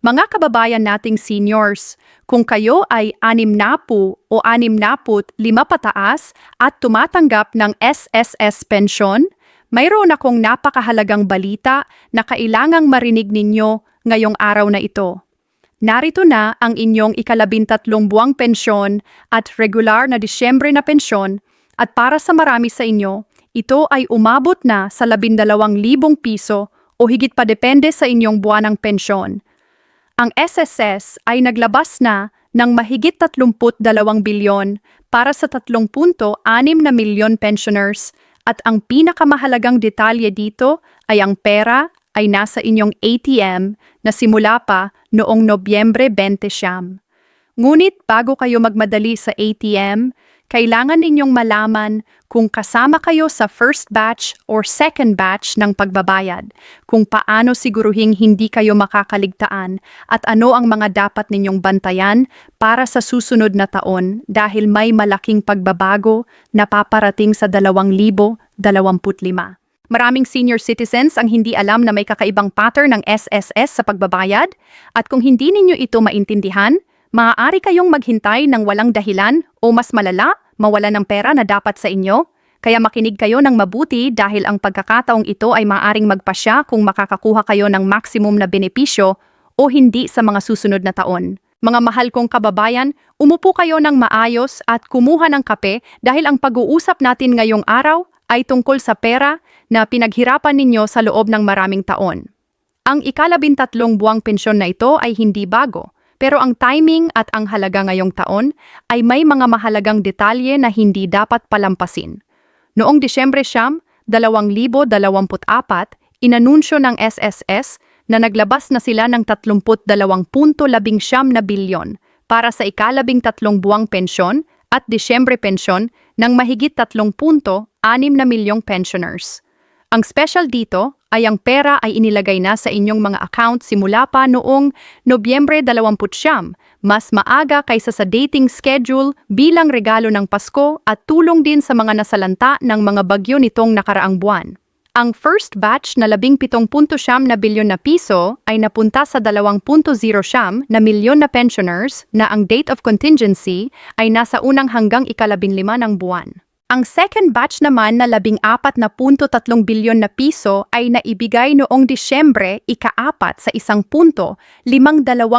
Mga kababayan nating seniors, kung kayo ay 60 o 65 pataas at tumatanggap ng SSS pensyon, mayroon akong napakahalagang balita na kailangang marinig ninyo ngayong araw na ito. Narito na ang inyong ikalabintatlong buwang pensyon at regular na Disyembre na pensyon, at para sa marami sa inyo, ito ay umabot na sa 12,000 piso o higit pa, depende sa inyong buwanang pensyon. Ang SSS ay naglabas na ng mahigit 32 bilyon para sa 3.6 na milyon pensioners, at ang pinakamahalagang detalye dito ay ang pera ay nasa inyong ATM na simula pa noong Nobyembre 20. Ngunit bago kayo magmadali sa ATM, kailangan ninyong malaman kung kasama kayo sa first batch or second batch ng pagbabayad, kung paano siguruhing hindi kayo makakaligtaan, at ano ang mga dapat ninyong bantayan para sa susunod na taon dahil may malaking pagbabago na paparating sa 2025. Maraming senior citizens ang hindi alam na may kakaibang pattern ng SSS sa pagbabayad, at kung hindi ninyo ito maintindihan, maaari kayong maghintay ng walang dahilan o mas malala, mawala ng pera na dapat sa inyo. Kaya makinig kayo ng mabuti dahil ang pagkakataong ito ay maaaring magpasya kung makakakuha kayo ng maximum na benepisyo o hindi sa mga susunod na taon. Mga mahal kong kababayan, umupo kayo ng maayos at kumuha ng kape dahil ang pag-uusap natin ngayong araw ay tungkol sa pera na pinaghirapan ninyo sa loob ng maraming taon. Ang ikalabintatlong buwang pensyon na ito ay hindi bago. Pero ang timing at ang halaga ngayong taon ay may mga mahalagang detalye na hindi dapat palampasin. Noong Disyembre 2024, inanunsyo ng SSS na naglabas na sila ng 32.19 bilyon para sa ikalabintatlong buwang pensyon at Disyembre pensyon ng mahigit 3.6 na milyong pensioners. Ang special dito ay ang pera ay inilagay na sa inyong mga account simula pa noong Nobyembre 20, mas maaga kaysa sa dating schedule bilang regalo ng Pasko at tulong din sa mga nasalanta ng mga bagyo nitong nakaraang buwan. Ang first batch na 17.9 bilyon na piso ay napunta sa 2.0 na milyon na pensioners na ang date of contingency ay nasa unang hanggang ikalabinlima ng buwan. Ang second batch naman na 14.3 bilyon na piso ay naibigay noong Disyembre 4 sa 1.52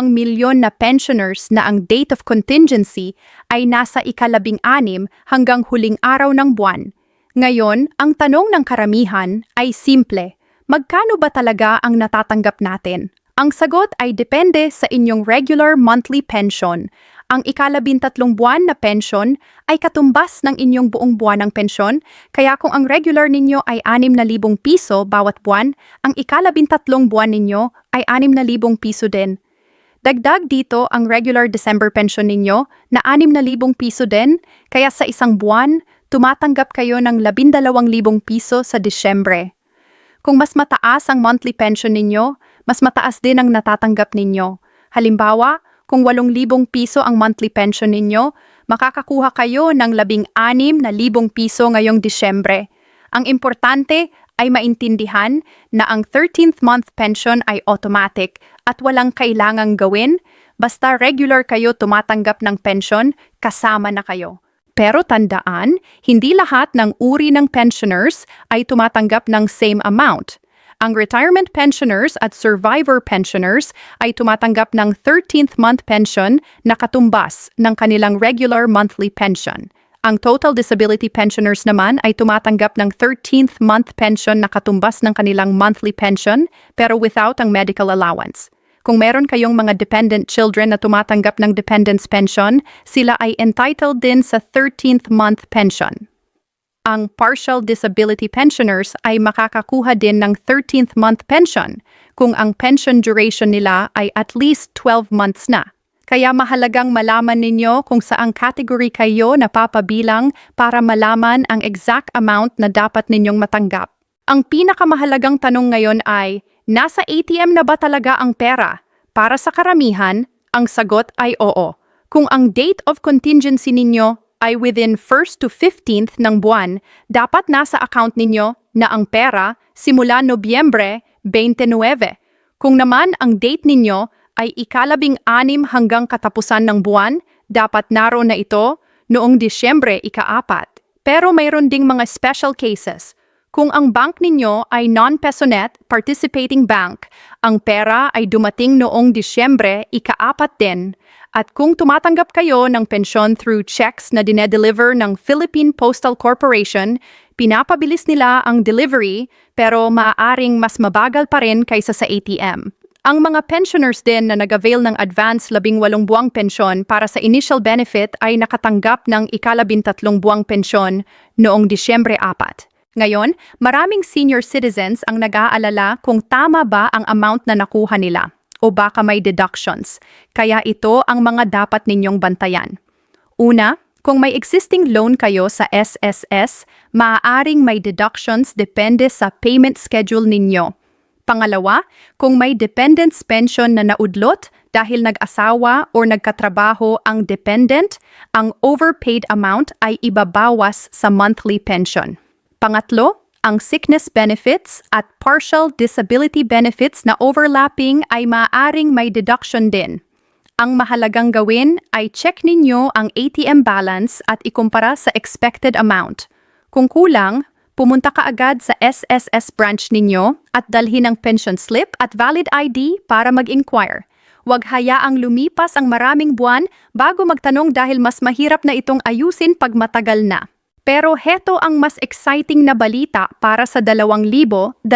milyon na pensioners na ang date of contingency ay nasa ikalabing-anim hanggang huling araw ng buwan. Ngayon, ang tanong ng karamihan ay simple, magkano ba talaga ang natatanggap natin? Ang sagot ay depende sa inyong regular monthly pension. Ang ikalabintatlong buwan na pensyon ay katumbas ng inyong buong buwan ng pensyon, kaya kung ang regular ninyo ay 6,000 piso bawat buwan, ang ikalabintatlong buwan ninyo ay 6,000 piso din. Dagdag dito ang regular December pension ninyo na 6,000 piso din, kaya sa isang buwan, tumatanggap kayo ng 12,000 piso sa Disyembre. Kung mas mataas ang monthly pension ninyo, mas mataas din ang natatanggap ninyo. Halimbawa, kung 8,000 piso ang monthly pension ninyo, makakakuha kayo ng 16,000 piso ngayong Disyembre. Ang importante ay maintindihan na ang 13th month pension ay automatic at walang kailangang gawin, basta regular kayo tumatanggap ng pension, kasama na kayo. Pero tandaan, hindi lahat ng uri ng pensioners ay tumatanggap ng same amount. Ang retirement pensioners at survivor pensioners ay tumatanggap ng 13th month pension na katumbas ng kanilang regular monthly pension. Ang total disability pensioners naman ay tumatanggap ng 13th month pension na katumbas ng kanilang monthly pension pero without ang medical allowance. Kung meron kayong mga dependent children na tumatanggap ng dependence pension, sila ay entitled din sa 13th month pension. Ang partial disability pensioners ay makakakuha din ng 13th month pension kung ang pension duration nila ay at least 12 months na. Kaya mahalagang malaman ninyo kung saang category kayo napapabilang para malaman ang exact amount na dapat ninyong matanggap. Ang pinakamahalagang tanong ngayon ay, nasa ATM na ba talaga ang pera? Para sa karamihan, ang sagot ay oo. Kung ang date of contingency ninyo ay within 1st to 15th ng buwan, dapat nasa account ninyo na ang pera simula Nobyembre 29. Kung naman ang date ninyo ay ika-16 hanggang katapusan ng buwan, dapat naroon na ito noong Disyembre 4. Pero mayroon ding mga special cases. Kung ang bank ninyo ay non-PESONet participating bank, ang pera ay dumating noong Disyembre 4 din. At kung tumatanggap kayo ng pensyon through checks na dinedeliver ng Philippine Postal Corporation, pinapabilis nila ang delivery pero maaaring mas mabagal pa rin kaysa sa ATM. Ang mga pensioners din na nag-avail ng advance 18 buwang pensyon para sa initial benefit ay nakatanggap ng ika-13 buwang pensyon noong Disyembre 4. Ngayon, maraming senior citizens ang nag-aalala kung tama ba ang amount na nakuha nila o baka may deductions. Kaya ito ang mga dapat ninyong bantayan. Una, kung may existing loan kayo sa SSS, maaaring may deductions depende sa payment schedule ninyo. Pangalawa, kung may dependent's pension na naudlot dahil nag-asawa o nagkatrabaho ang dependent, ang overpaid amount ay ibabawas sa monthly pension. Pangatlo, ang sickness benefits at partial disability benefits na overlapping ay maaaring may deduction din. Ang mahalagang gawin ay check ninyo ang ATM balance at ikumpara sa expected amount. Kung kulang, pumunta ka agad sa SSS branch ninyo at dalhin ang pension slip at valid ID para mag-inquire. Huwag hayaang lumipas ang maraming buwan bago magtanong dahil mas mahirap na itong ayusin pag matagal na. Pero heto ang mas exciting na balita para sa 2025.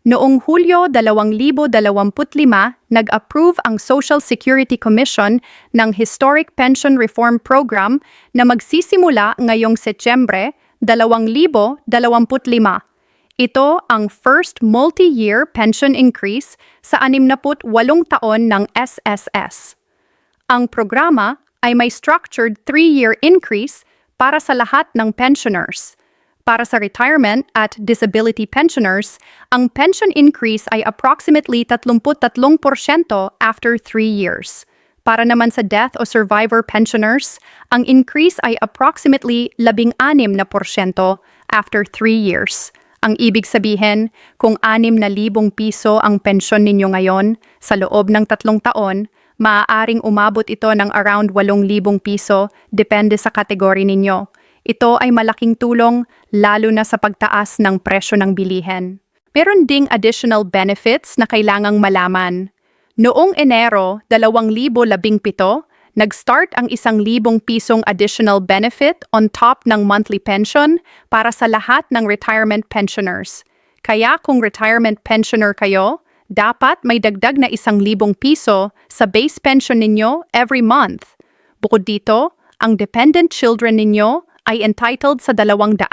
Noong Hulyo 2025, nag-approve ang Social Security Commission ng Historic Pension Reform Program na magsisimula ngayong Setyembre 2025. Ito ang first multi-year pension increase sa 68 taon ng SSS. Ang programa ay may structured 3-year increase para sa lahat ng pensioners. Para sa retirement at disability pensioners, ang pension increase ay approximately 33% after 3 years. Para naman sa death o survivor pensioners, ang increase ay approximately 16% after 3 years. Ang ibig sabihin, kung 6,000 piso ang pensyon ninyo ngayon, sa loob ng 3 taon, maaaring umabot ito ng around 8,000 piso, depende sa kategory ninyo. Ito ay malaking tulong, lalo na sa pagtaas ng presyo ng bilihin. Meron ding additional benefits na kailangang malaman. Noong Enero 2017, nag-start ang 1,000 pisong additional benefit on top ng monthly pension para sa lahat ng retirement pensioners. Kaya kung retirement pensioner kayo, dapat may dagdag na 1,000 piso sa base pension ninyo every month. Bukod dito, ang dependent children ninyo ay entitled sa 250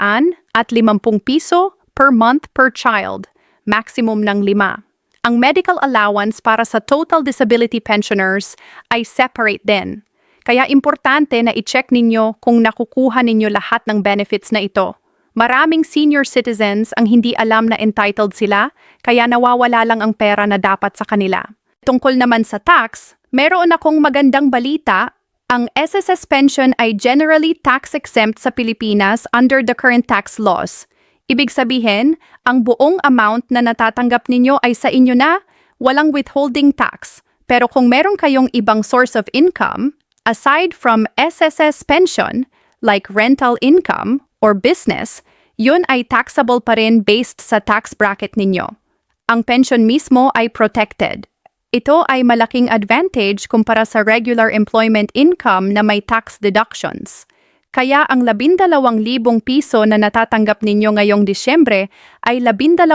piso per month per child, maximum ng 5. Ang medical allowance para sa total disability pensioners ay separate din. Kaya importante na i-check ninyo kung nakukuha ninyo lahat ng benefits na ito. Maraming senior citizens ang hindi alam na entitled sila, kaya nawawala lang ang pera na dapat sa kanila. Tungkol naman sa tax, meron akong magandang balita. Ang SSS pension ay generally tax-exempt sa Pilipinas under the current tax laws. Ibig sabihin, ang buong amount na natatanggap ninyo ay sa inyo na, walang withholding tax. Pero kung meron kayong ibang source of income, aside from SSS pension, like rental income or business, yun ay taxable pa rin based sa tax bracket ninyo. Ang pension mismo ay protected. Ito ay malaking advantage kumpara sa regular employment income na may tax deductions. Kaya ang 12,000 piso na natatanggap ninyo ngayong Disyembre ay 12,000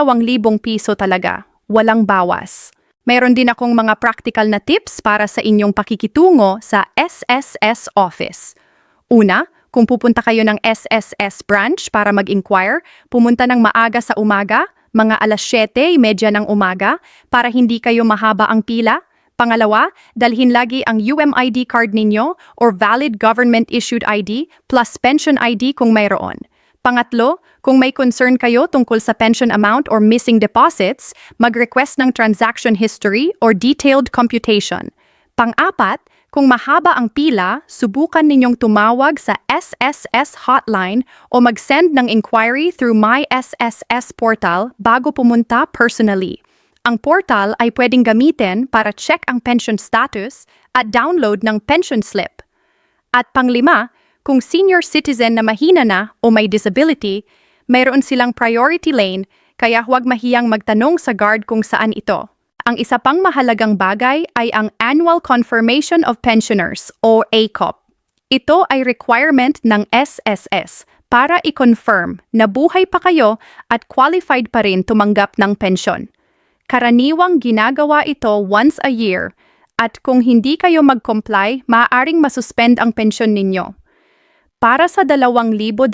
piso talaga, walang bawas. Mayroon din akong mga practical na tips para sa inyong pakikitungo sa SSS office. Una, kung pupunta kayo ng SSS branch para mag-inquire, pumunta ng maaga sa umaga, mga 7:30 ng umaga, para hindi kayo mahaba ang pila. Pangalawa, dalhin lagi ang UMID card ninyo or valid government-issued ID plus pension ID kung mayroon. Pangatlo, kung may concern kayo tungkol sa pension amount or missing deposits, mag-request ng transaction history or detailed computation. Pang-apat, kung mahaba ang pila, subukan ninyong tumawag sa SSS hotline o mag-send ng inquiry through My SSS portal bago pumunta personally. Ang portal ay pwedeng gamitin para check ang pension status at download ng pension slip. At panglima, kung senior citizen na mahina na o may disability, mayroon silang priority lane kaya huwag mahiyang magtanong sa guard kung saan ito. Ang isa pang mahalagang bagay ay ang Annual Confirmation of Pensioners o ACOP. Ito ay requirement ng SSS para i-confirm na buhay pa kayo at qualified pa rin tumanggap ng pensyon. Karaniwang ginagawa ito once a year at kung hindi kayo mag-comply, maaaring masuspend ang pensyon ninyo. Para sa 2025,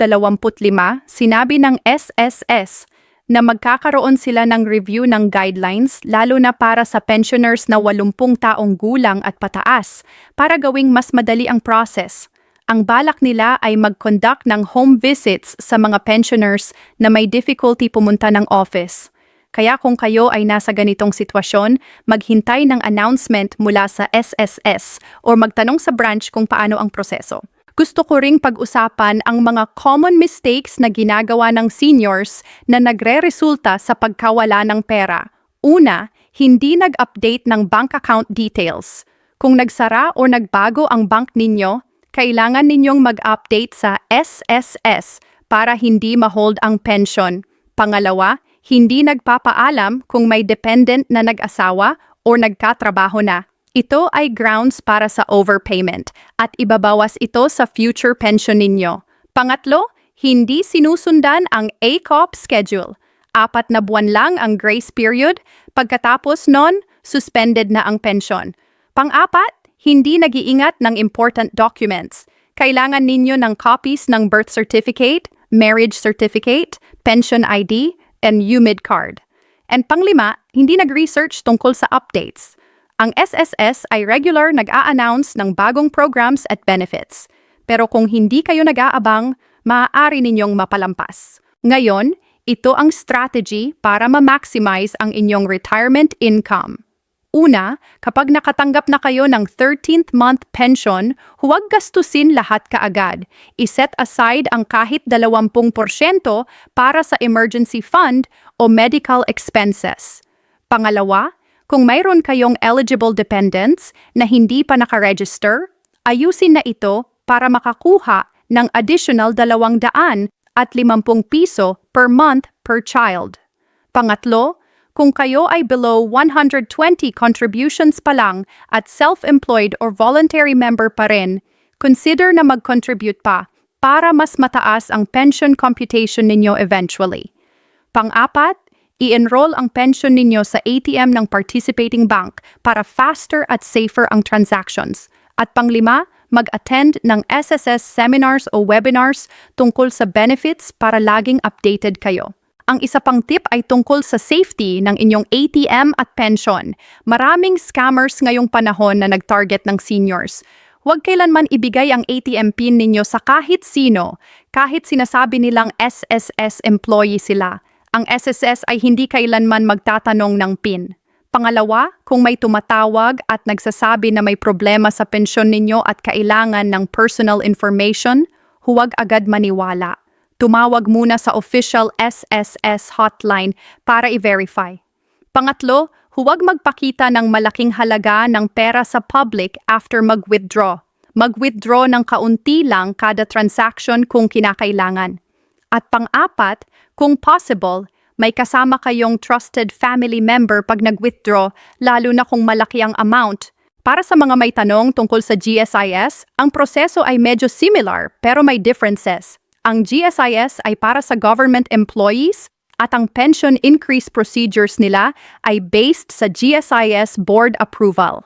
sinabi ng SSS na magkakaroon sila ng review ng guidelines lalo na para sa pensioners na 80 taong gulang at pataas para gawing mas madali ang process. Ang balak nila ay mag-conduct ng home visits sa mga pensioners na may difficulty pumunta ng office. Kaya kung kayo ay nasa ganitong sitwasyon, maghintay ng announcement mula sa SSS o magtanong sa branch kung paano ang proseso. Gusto ko ring pag-usapan ang mga common mistakes na ginagawa ng seniors na nagre-resulta sa pagkawala ng pera. Una, hindi nag-update ng bank account details. Kung nagsara o nagbago ang bank ninyo, kailangan ninyong mag-update sa SSS para hindi ma-hold ang pension. Pangalawa, hindi nagpapaalam kung may dependent na nag-asawa o nagkatrabaho na. Ito ay grounds para sa overpayment at ibabawas ito sa future pension ninyo. Pangatlo, hindi sinusundan ang ACOP schedule. 4 na buwan lang ang grace period, pagkatapos nun, suspended na ang pension. Pang-apat, hindi nag-iingat ng important documents. Kailangan ninyo ng copies ng birth certificate, marriage certificate, pension ID, and UMID card. And panglima, hindi nag-research tungkol sa updates. Ang SSS ay regular nag-a-announce ng bagong programs at benefits. Pero kung hindi kayo nag-aabang, maaari ninyong mapalampas. Ngayon, ito ang strategy para ma-maximize ang inyong retirement income. Una, kapag nakatanggap na kayo ng 13th month pension, huwag gastusin lahat kaagad. I-set aside ang kahit 20% para sa emergency fund o medical expenses. Pangalawa, kung mayroon kayong eligible dependents na hindi pa nakaregister, ayusin na ito para makakuha ng additional 250 piso per month per child. Pangatlo, kung kayo ay below 120 contributions pa lang at self-employed or voluntary member pa rin, consider na mag-contribute pa para mas mataas ang pension computation ninyo eventually. Pang-apat, i-enroll ang pension ninyo sa ATM ng participating bank para faster at safer ang transactions. At panglima, mag-attend ng SSS seminars o webinars tungkol sa benefits para laging updated kayo. Ang isa pang tip ay tungkol sa safety ng inyong ATM at pension. Maraming scammers ngayong panahon na nag-target ng seniors. Huwag kailanman ibigay ang ATM PIN ninyo sa kahit sino, kahit sinasabi nilang SSS employee sila. Ang SSS ay hindi kailanman magtatanong ng PIN. Pangalawa, kung may tumatawag at nagsasabi na may problema sa pensyon ninyo at kailangan ng personal information, huwag agad maniwala. Tumawag muna sa official SSS hotline para i-verify. Pangatlo, huwag magpakita ng malaking halaga ng pera sa public after mag-withdraw. Mag-withdraw ng kaunti lang kada transaction kung kinakailangan. At pang-apat, kung possible, may kasama kayong trusted family member pag nag-withdraw, lalo na kung malaki ang amount. Para sa mga may tanong tungkol sa GSIS, ang proseso ay medyo similar pero may differences. Ang GSIS ay para sa government employees at ang pension increase procedures nila ay based sa GSIS board approval.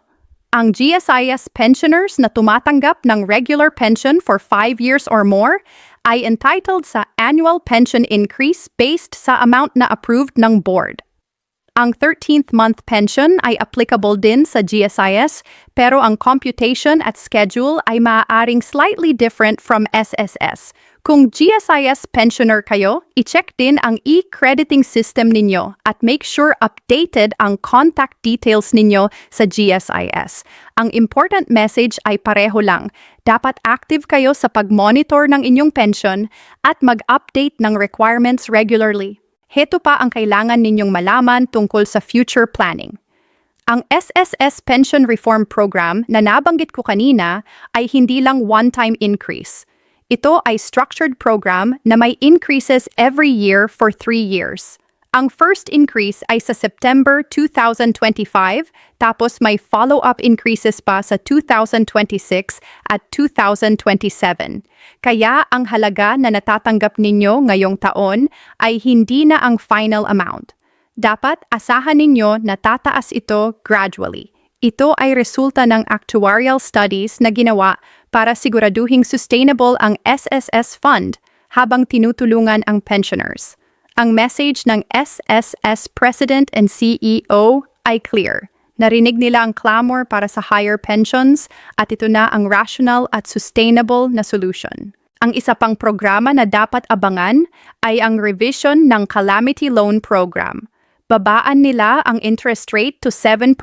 Ang GSIS pensioners na tumatanggap ng regular pension for 5 years or more ay entitled sa annual pension increase based sa amount na approved ng board. Ang 13th month pension ay applicable din sa GSIS pero ang computation at schedule ay maaaring slightly different from SSS. Kung GSIS pensioner kayo, i-check din ang e-crediting system ninyo at make sure updated ang contact details ninyo sa GSIS. Ang important message ay pareho lang. Dapat active kayo sa pag-monitor ng inyong pension at mag-update ng requirements regularly. Heto pa ang kailangan ninyong malaman tungkol sa future planning. Ang SSS Pension Reform Program na nabanggit ko kanina ay hindi lang one-time increase. Ito ay structured program na may increases every year for 3 years. Ang first increase ay sa September 2025, tapos may follow-up increases pa sa 2026 at 2027. Kaya ang halaga na natatanggap ninyo ngayong taon ay hindi na ang final amount. Dapat asahan ninyo na tataas ito gradually. Ito ay resulta ng actuarial studies na ginawa para siguraduhing sustainable ang SSS Fund habang tinutulungan ang pensioners. Ang message ng SSS President and CEO ay clear. Narinig nila ang clamor para sa higher pensions at ito na ang rational at sustainable na solution. Ang isa pang programa na dapat abangan ay ang revision ng Calamity Loan Program. Babaan nila ang interest rate to 7%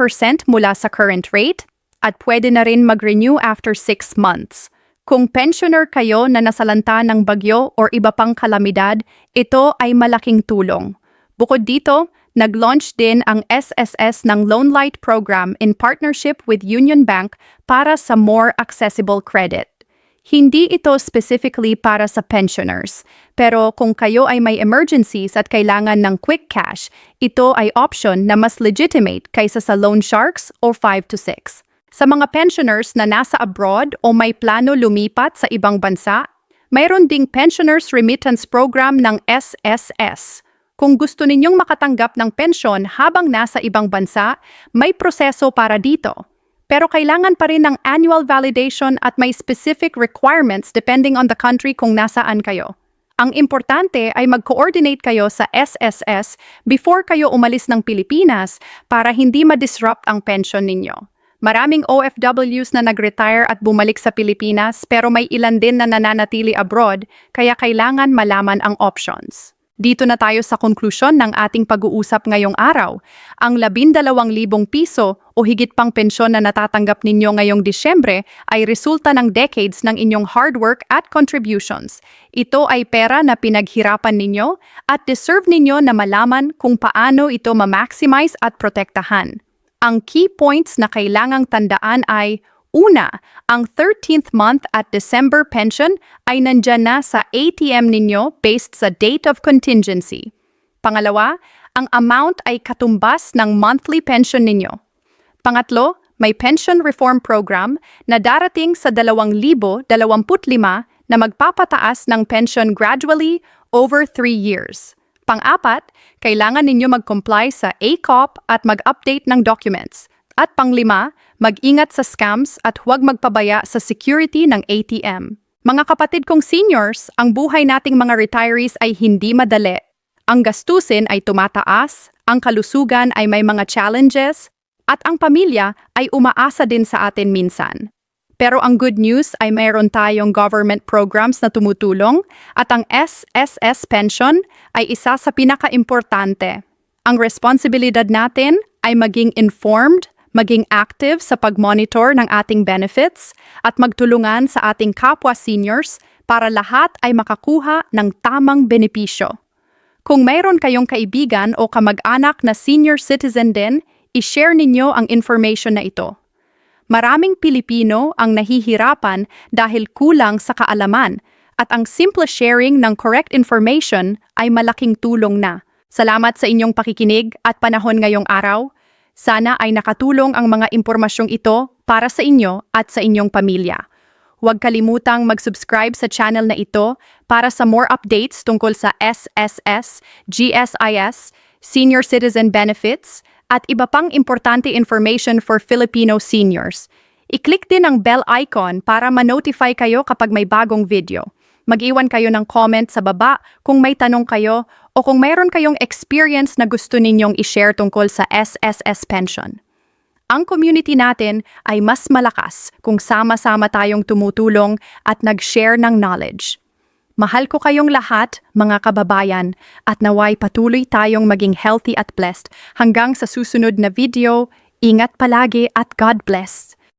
mula sa current rate at pwede na rin mag-renew after 6 months. Kung pensioner kayo na nasalanta ng bagyo o iba pang kalamidad, ito ay malaking tulong. Bukod dito, nag-launch din ang SSS ng Loan Light Program in partnership with Union Bank para sa more accessible credit. Hindi ito specifically para sa pensioners, pero kung kayo ay may emergencies at kailangan ng quick cash, ito ay option na mas legitimate kaysa sa loan sharks o 5 to 6. Sa mga pensioners na nasa abroad o may plano lumipat sa ibang bansa, mayroon ding Pensioners Remittance Program ng SSS. Kung gusto ninyong makatanggap ng pensyon habang nasa ibang bansa, may proseso para dito. Pero kailangan pa rin ng annual validation at may specific requirements depending on the country kung nasaan kayo. Ang importante ay mag-coordinate kayo sa SSS before kayo umalis ng Pilipinas para hindi ma-disrupt ang pension ninyo. Maraming OFWs na nag-retire at bumalik sa Pilipinas pero may ilan din na nananatili abroad kaya kailangan malaman ang options. Dito na tayo sa konklusyon ng ating pag-uusap ngayong araw. Ang 12,000 piso o higit pang pensyon na natatanggap ninyo ngayong Disyembre ay resulta ng decades ng inyong hard work at contributions. Ito ay pera na pinaghirapan ninyo at deserve ninyo na malaman kung paano ito ma-maximize at protektahan. Ang key points na kailangang tandaan ay: una, ang 13th month at December pension ay nandyan na sa ATM ninyo based sa date of contingency. Pangalawa, ang amount ay katumbas ng monthly pension ninyo. Pangatlo, may pension reform program na darating sa 2025 na magpapataas ng pension gradually over 3 years. Pang-apat, kailangan ninyo mag-comply sa ACOP at mag-update ng documents. At pang-lima, mag-ingat sa scams at huwag magpabaya sa security ng ATM. Mga kapatid kong seniors, ang buhay nating mga retirees ay hindi madali. Ang gastusin ay tumataas, ang kalusugan ay may mga challenges, at ang pamilya ay umaasa din sa atin minsan. Pero ang good news ay mayroon tayong government programs na tumutulong at ang SSS pension ay isa sa pinaka-importante. Ang responsibilidad natin ay maging informed, maging active sa pag-monitor ng ating benefits at magtulungan sa ating kapwa seniors para lahat ay makakuha ng tamang benepisyo. Kung mayroon kayong kaibigan o kamag-anak na senior citizen din, i-share ninyo ang information na ito. Maraming Pilipino ang nahihirapan dahil kulang sa kaalaman at ang simple sharing ng correct information ay malaking tulong na. Salamat sa inyong pakikinig at panahon ngayong araw. Sana ay nakatulong ang mga impormasyong ito para sa inyo at sa inyong pamilya. Huwag kalimutang mag-subscribe sa channel na ito para sa more updates tungkol sa SSS, GSIS, Senior Citizen Benefits, at iba pang importante information for Filipino seniors. I-click din ang bell icon para ma-notify kayo kapag may bagong video. Mag-iwan kayo ng comment sa baba kung may tanong kayo o kung mayroon kayong experience na gusto ninyong i-share tungkol sa SSS pension. Ang community natin ay mas malakas kung sama-sama tayong tumutulong at nag-share ng knowledge. Mahal ko kayong lahat, mga kababayan, at naway patuloy tayong maging healthy at blessed. Hanggang sa susunod na video, ingat palagi at God bless.